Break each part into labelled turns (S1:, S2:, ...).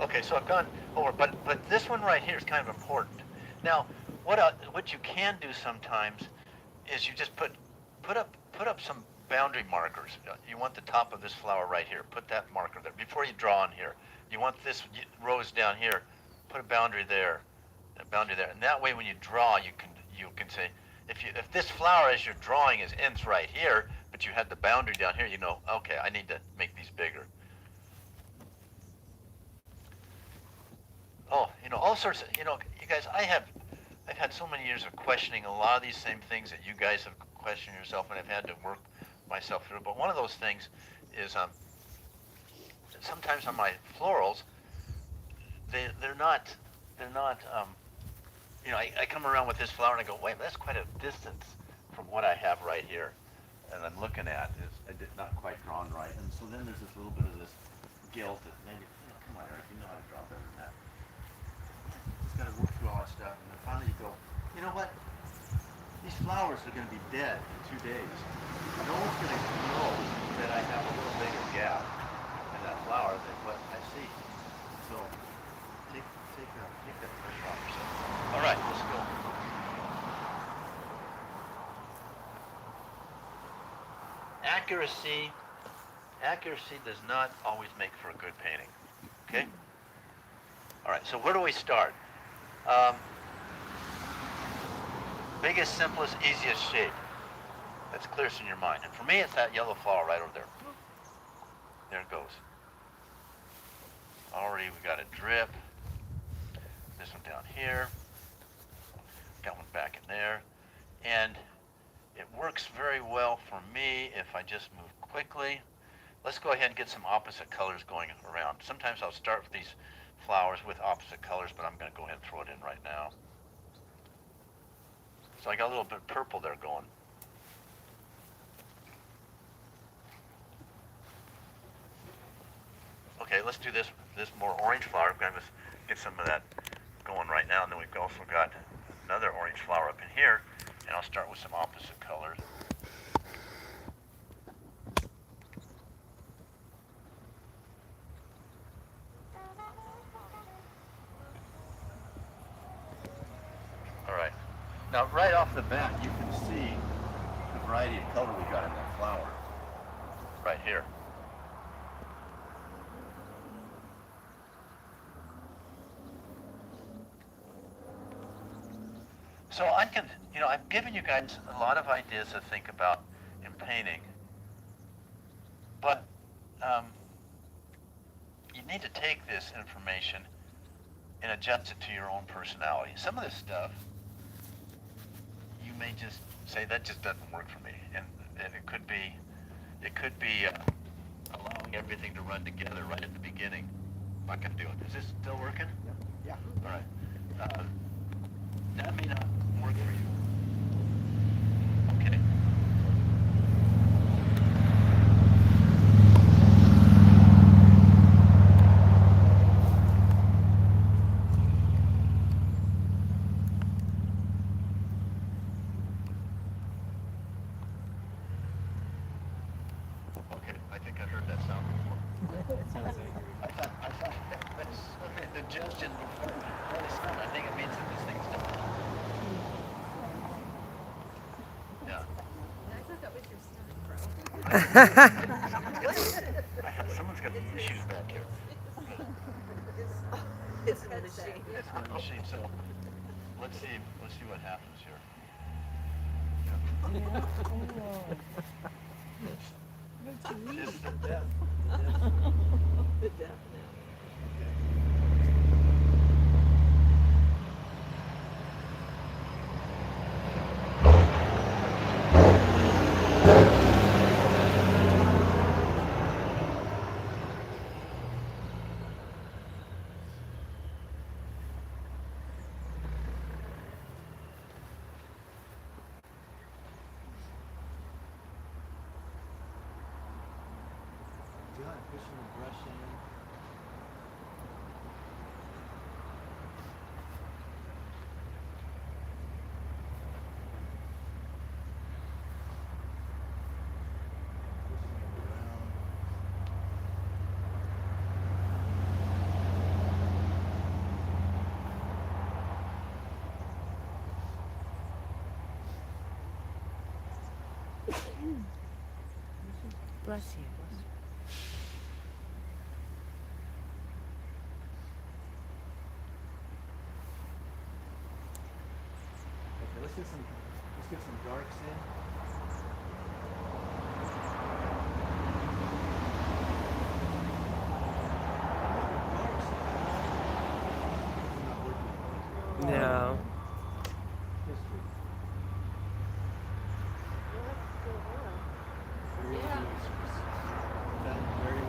S1: Okay, so I've gone over, but this one right here is kind of important. Now, what you can do sometimes is you just put up some boundary markers. You want the top of this flower right here. Put that marker there before you draw on here. You want this rose down here. Put a boundary there, and that way when you draw, you can say if this flower as you're drawing ends right here, but you had the boundary down here, you know, okay, I need to make these bigger. Oh, all sorts of, you guys, I've had so many years of questioning a lot of these same things that you guys have questioned yourself, and I've had to work myself through. But one of those things is sometimes on my florals, they're not. I come around with this flower and I go, wait, that's quite a distance from what I have right here, and I'm looking at is I did not quite drawn right, and so then there's this little bit of this guilt that maybe, come on, Eric, you know how to draw better than that. Just got to work through all that stuff, and then finally you go, you know what? These flowers are going to be dead in 2 days. No one's going to know that I have a little bigger gap in that flower than what I see. So take that pressure off yourself. All right, let's go. Accuracy does not always make for a good painting. Okay? All right, so where do we start? Biggest, simplest, easiest shape that's clearest in your mind. And for me, it's that yellow flower right over there. There it goes. Already we got a drip. This one down here. Got one back in there. And it works very well for me if I just move quickly. Let's go ahead and get some opposite colors going around. Sometimes I'll start with these flowers with opposite colors, but I'm going to go ahead and throw it in right now. So I got a little bit of purple there going. Okay, let's do this more orange flower. I'm going to get some of that going right now, and then we've also got another orange flower up in here, and I'll start with some opposite colors. All right. Now, right off the bat, you can see the variety of color we got in that flower. Right here. So I've given you guys a lot of ideas to think about in painting, but you need to take this information and adjust it to your own personality. Some of this stuff, you may just say that just doesn't work for me, and it could be allowing everything to run together right at the beginning. Not gonna do it. Is this still working?
S2: Yeah.
S1: All right. That may not work for you. Okay. Okay, I think I heard that sound before. I thought that's the digestion before the sound. I think it means that this thing's done. Yeah.
S3: I thought that was your stomach, bro.
S1: Someone's got issues back here.
S3: It's a machine.
S1: It's a machine, so let's see what happens here. Just the depth.
S3: The death now.
S2: Pushing the brush in. Pushing it around. Bless you.
S1: Okay, let's get some darks in.
S2: No.
S1: History.
S3: Yeah.
S1: Very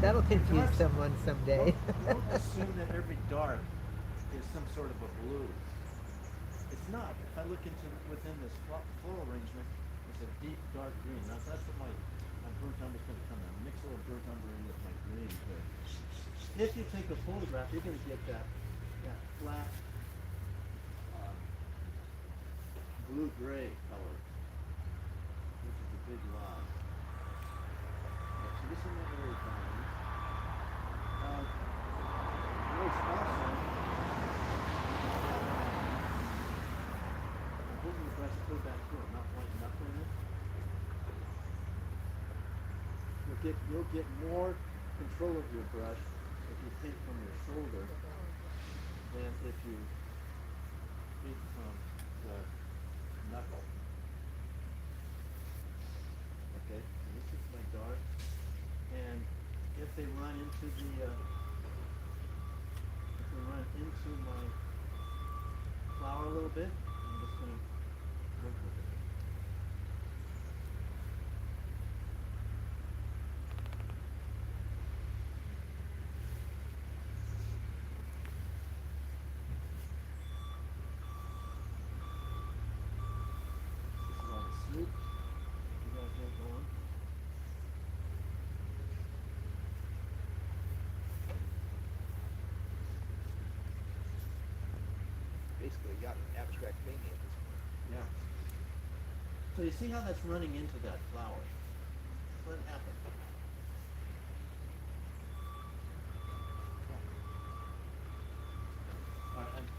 S4: That'll confuse someone someday.
S1: Don't assume that every dark is some sort of a blue. It's not. If I look within this floral arrangement, it's a deep dark green. That's what my burnt umber is going to come in. Mix a little burnt umber in with my green here. If you take a photograph, you're going to get that flat blue-gray color, which is a big lie. So this is my area diamond. Notice also, I'm holding the brush clear back here, not white knuckling it. You'll get more control of your brush if you paint from your shoulder than if you paint from the knuckle. Okay, so this is my dark, and if they run into my flower a little bit, I'm just going to work with it. This is all the sloop you guys have going.
S5: Basically got an abstract painting at this point.
S1: Yeah. So you see how that's running into that flower? Let it happen.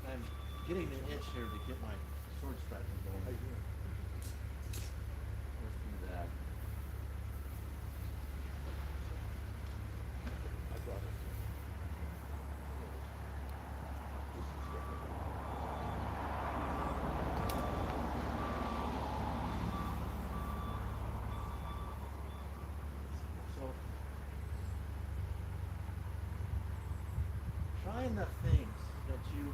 S1: I'm getting the itch here to get my sword striking going. Let's do that.
S5: I brought it.
S1: So, trying the things that you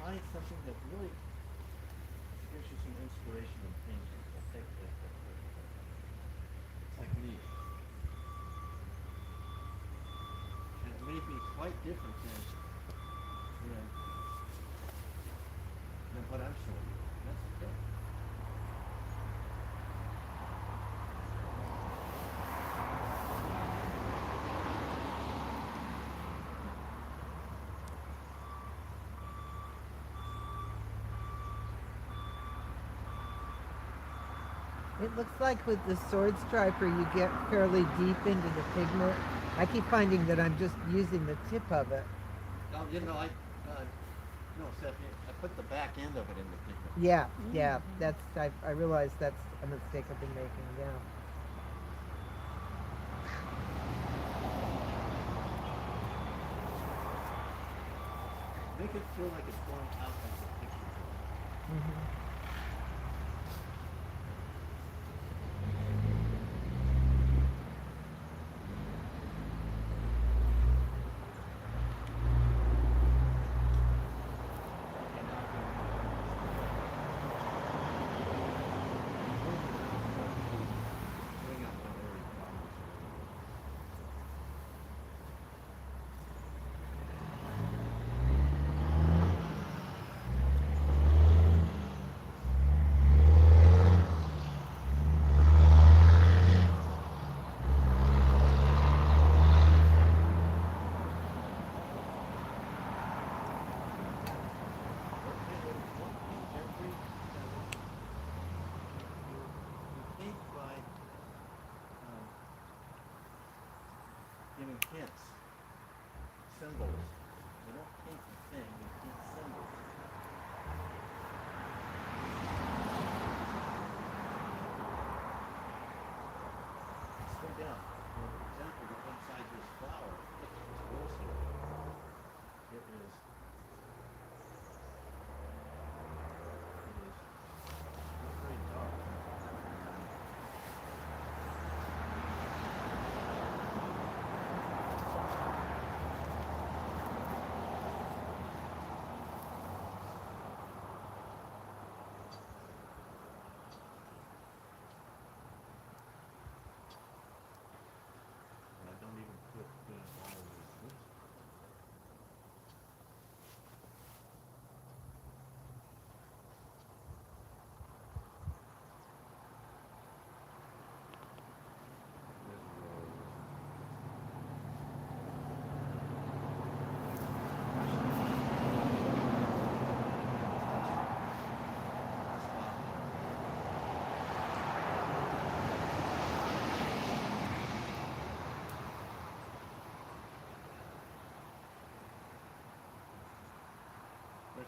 S1: find something that really gives you some inspiration in painting. It's like me. And it may be quite different than what I'm showing you. That's okay.
S4: It looks like with the sword striper you get fairly deep into the pigment. I keep finding that I'm just using the tip of it.
S1: No, Seth, I put the back end of it in the pigment.
S4: Yeah, I realize that's a mistake I've been making, yeah.
S1: Make it feel like it's going out as a picture.
S4: Mm-hmm.
S1: Bring out the area. Giving hints, symbols. You don't paint the thing, you paint symbols.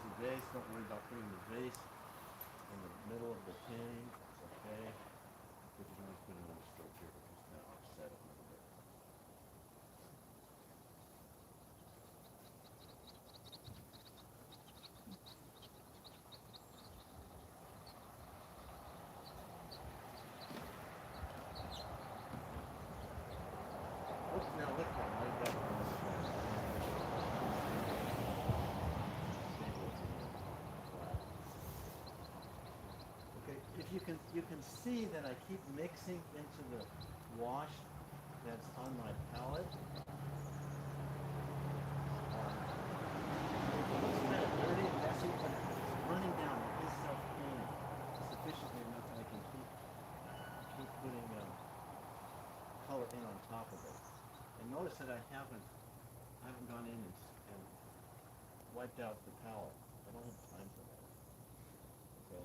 S1: there's the vase. Don't worry about putting the vase in the middle of the painting. It's okay. But you can always put another stroke here because now offset it a little bit. Oops, now look one right back on this side. Okay, if you can see that I keep mixing into the wash that's on my palette. It looks kind of dirty and messy, but it's running down. It is self-cleaning sufficiently enough that I can keep putting color in on top of it. And notice that I haven't gone in and wiped out the palette. I don't have time for that. So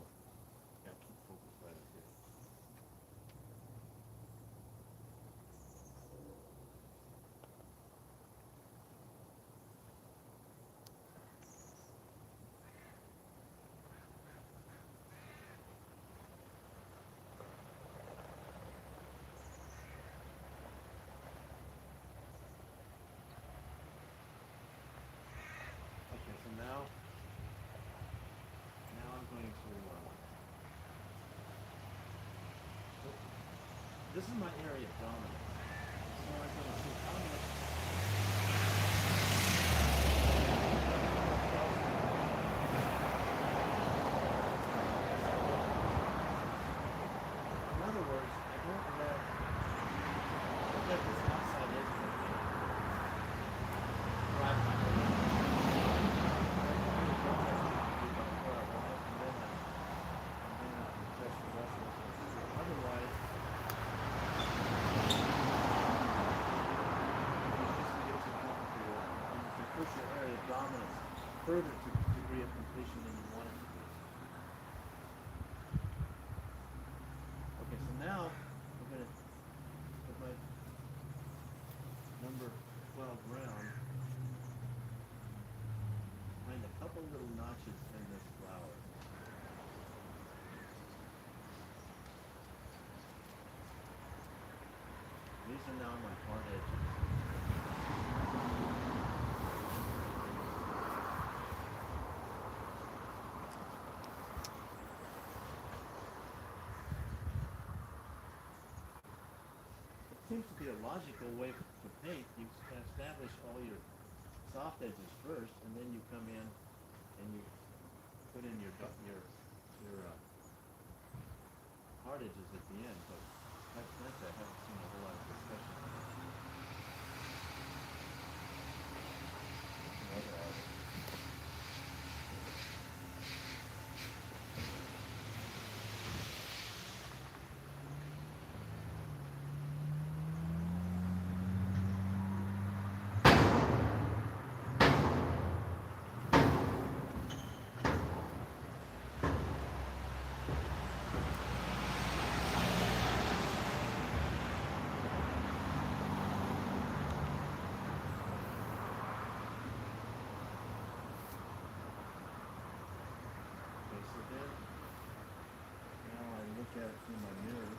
S1: gotta keep focused right up here. Okay, so now I'm going to. This is my area of dominance. So I'm going to see how much. In other words, I don't let this outside edge of the paint drive my paint. Otherwise, push your area of dominance further to the degree of completion than you want it to be. Okay, so now I'm going to put my number 12 round find a couple little notches in this flower. These are now my hard edges. Seems to be a logical way to paint. You establish all your soft edges first, and then you come in and you put in your hard edges at the end. But quite frankly, I haven't seen a whole lot of discussion on that. Another artist. At it through my mirror.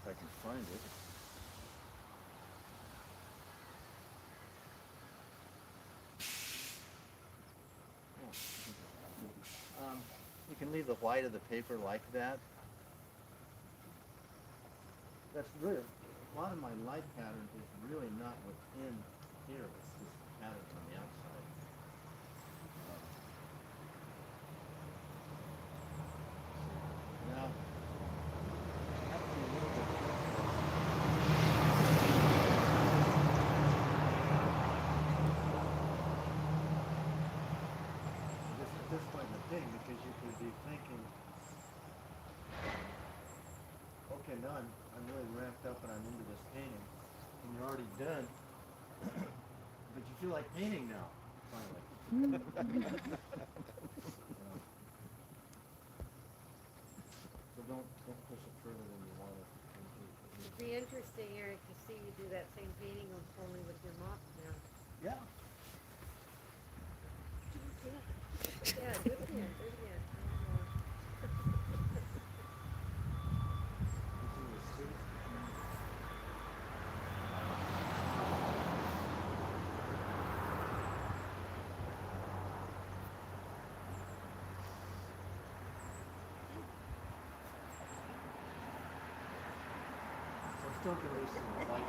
S1: If I can find it. You can leave the white of the paper like that. That's really, a lot of my light pattern is really not within here, it's this pattern on the outside. Now, at this point in the thing, because you could be thinking, okay, now I'm really ramped up and I'm into this painting, and you're already done, but you feel like painting now, finally. So don't push it further than you want it.
S3: It'd be interesting, Eric, to see you do that same painting
S1: Yeah.
S3: Yeah, do it again, do it again.
S1: So I'm still gonna use some light.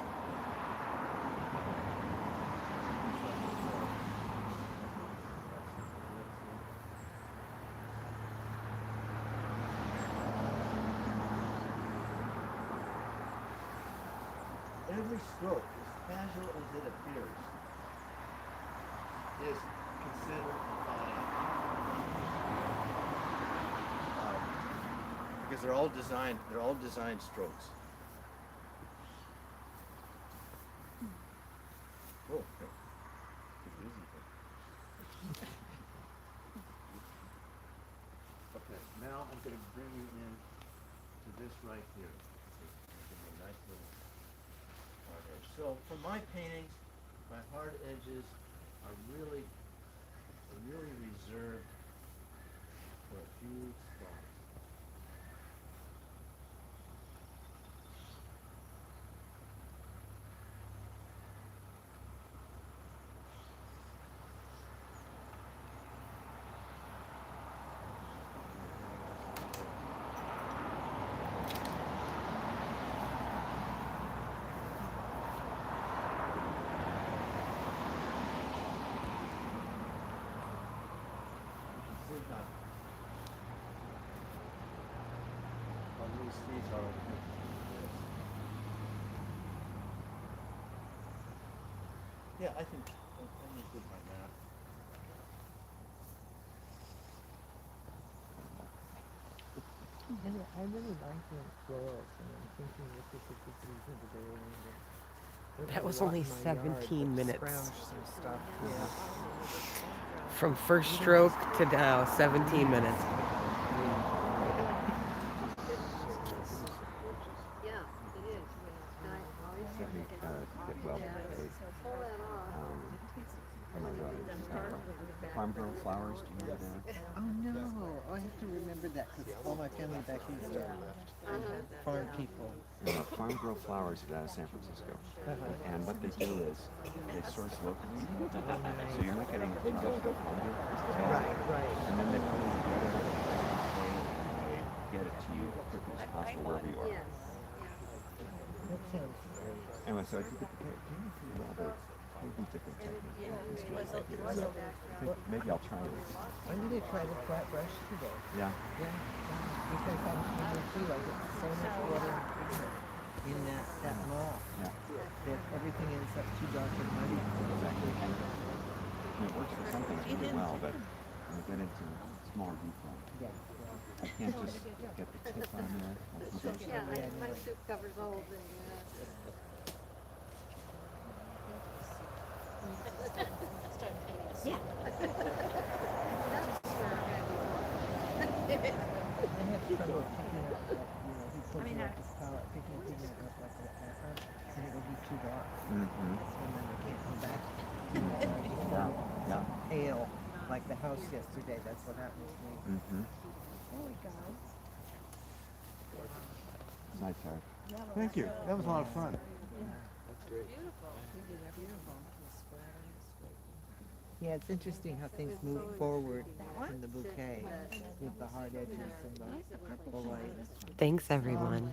S1: Every stroke, as casual as it appears, is considered fine. Because they're all designed strokes. Oh, no. Take it easy. Okay, now I'm going to bring you in to this right here. Give me a nice little hard edge. So for my paintings, my hard edges are really reserved for a few spots. These are yeah, I think I'm good by that.
S4: I really like the florals, and I'm thinking if we could put these into the end.
S2: That was only 17 minutes.
S4: Some stuff. Yeah.
S2: From first stroke to now, 17 minutes.
S3: Yeah, it is. And I always think we can
S6: well,
S3: pull that off.
S6: farm grown flowers, do you know that?
S4: Oh no! I have to remember that because all my family back east are farm people.
S6: Farm grow flowers is out of San Francisco. And what they do is they source locally. So you're not getting too much stuff from them.
S4: Right.
S6: And then they put it together and they get it to you as quickly as possible wherever you are.
S3: Yes,
S4: That sounds great.
S6: Anyway, so I think it's well, but maybe different techniques. I think maybe I'll try it.
S4: I'm gonna try the flat brush today.
S6: Yeah.
S4: Yeah. Because I'm thinking too, I get so much water and pigment in that mall
S6: Yeah.
S4: that everything ends up too dark and muddy.
S6: Exactly. And it works for some things really well, but when you get into smaller detail,
S4: Yeah.
S6: I can't just get the tip on there.
S3: yeah, my soup covers all of the, yeah. That's where
S4: I have trouble picking up that, he pulls up his palette, picking it up like that, and it will be too dark.
S6: Mm-hmm.
S4: And then I can't come back.
S6: Yeah. Yeah.
S4: Pale, like the house yesterday, that's what happened to me.
S6: Mm-hmm. Nice, Eric.
S5: Thank you. That was a lot of fun.
S4: Yeah, it's interesting how things move forward in the bouquet with the hard edges and the full light.
S2: Thanks, everyone.